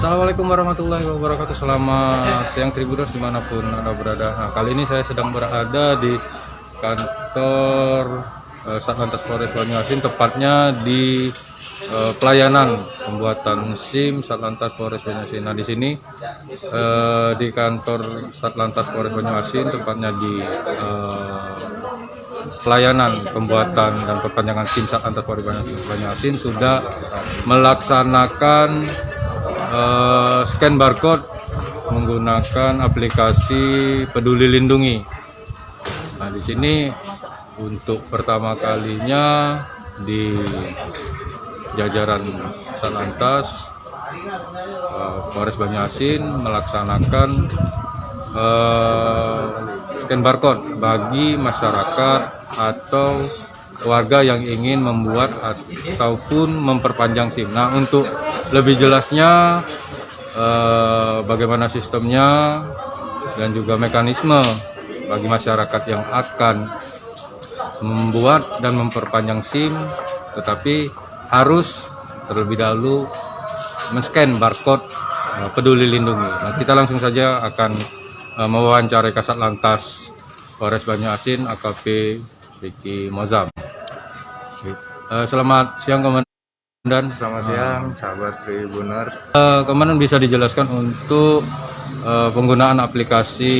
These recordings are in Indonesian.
Assalamualaikum warahmatullahi wabarakatuh. Selamat siang Tribuners dimanapun Anda berada. Nah, kali ini saya sedang berada di kantor Satlantas Polres Banyuasin, tepatnya di pelayanan pembuatan SIM Satlantas Polres Banyuasin. Nah, di sini di kantor Satlantas Polres Banyuasin, tepatnya di pelayanan pembuatan dan perpanjangan SIM Satlantas Polres Banyuasin sudah melaksanakan scan barcode menggunakan aplikasi Peduli Lindungi. Nah, di sini untuk pertama kalinya di jajaran Satlantas Polres Banyuasin melaksanakan scan barcode bagi masyarakat atau warga yang ingin membuat ataupun memperpanjang SIM. Nah, untuk lebih jelasnya bagaimana sistemnya dan juga mekanisme bagi masyarakat yang akan membuat dan memperpanjang SIM, tetapi harus terlebih dahulu men-scan barcode Peduli Lindungi. Nah, kita langsung saja akan mewawancarai Kasat Lantas Polres Banyuasin AKP Ricky Mozam. Selamat siang Komandan. Selamat siang sahabat Tribuners. Komandan, bisa dijelaskan untuk penggunaan aplikasi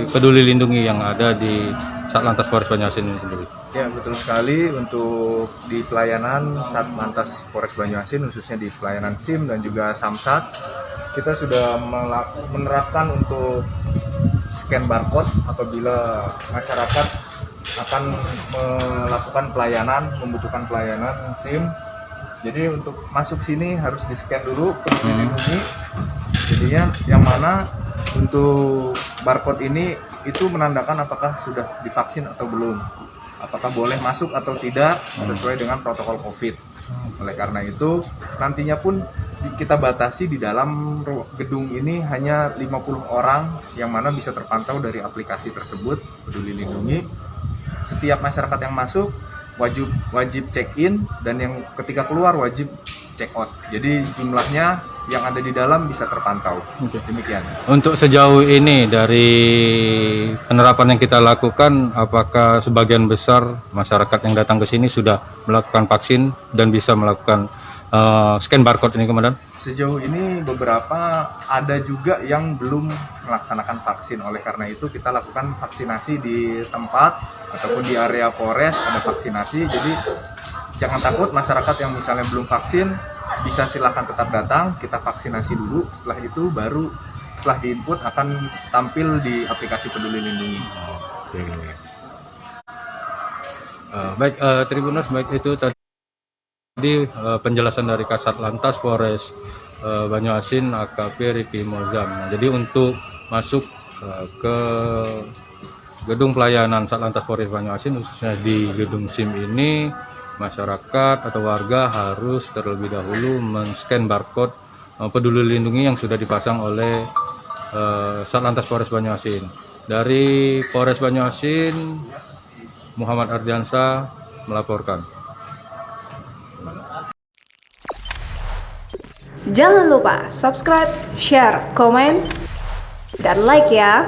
Peduli Lindungi yang ada di Satlantas Polres Banyuasin ini sendiri? Ya, betul sekali. Untuk di pelayanan Satlantas Polres Banyuasin, khususnya di pelayanan SIM dan juga Samsat, kita sudah menerapkan untuk scan barcode apabila masyarakat akan melakukan pelayanan, membutuhkan pelayanan SIM. Jadi untuk masuk sini harus di-scan dulu Peduli Lindungi. Jadinya yang mana untuk barcode ini itu menandakan apakah sudah divaksin atau belum, apakah boleh masuk atau tidak sesuai dengan protokol COVID. Oleh karena itu nantinya pun kita batasi di dalam gedung ini hanya 50 orang yang mana bisa terpantau dari aplikasi tersebut Peduli Lindungi. Setiap masyarakat yang masuk wajib check-in, dan yang ketika keluar wajib check-out. Jadi jumlahnya yang ada di dalam bisa terpantau. Demikian. Untuk sejauh ini dari penerapan yang kita lakukan, apakah sebagian besar masyarakat yang datang ke sini sudah melakukan vaksin dan bisa melakukan scan barcode ini, Komandan? Sejauh ini beberapa ada juga yang belum melaksanakan vaksin. Oleh karena itu kita lakukan vaksinasi di tempat ataupun di area Polres ada vaksinasi. Jadi jangan takut masyarakat yang misalnya belum vaksin, bisa silahkan tetap datang, kita vaksinasi dulu. Setelah itu baru setelah diinput akan tampil di aplikasi Peduli Lindungi. Baik, Tribuners, baik itu tadi penjelasan dari Kasat Lantas Polres Banyuasin AKP Ricky Mozam. Nah, jadi untuk masuk ke gedung pelayanan Satlantas Polres Banyuasin, khususnya di gedung SIM ini, masyarakat atau warga harus terlebih dahulu men-scan barcode Peduli Lindungi yang sudah dipasang oleh Satlantas Polres Banyuasin. Dari Polres Banyuasin, Muhammad Ardiansa melaporkan. Jangan lupa subscribe, share, komen, dan like ya.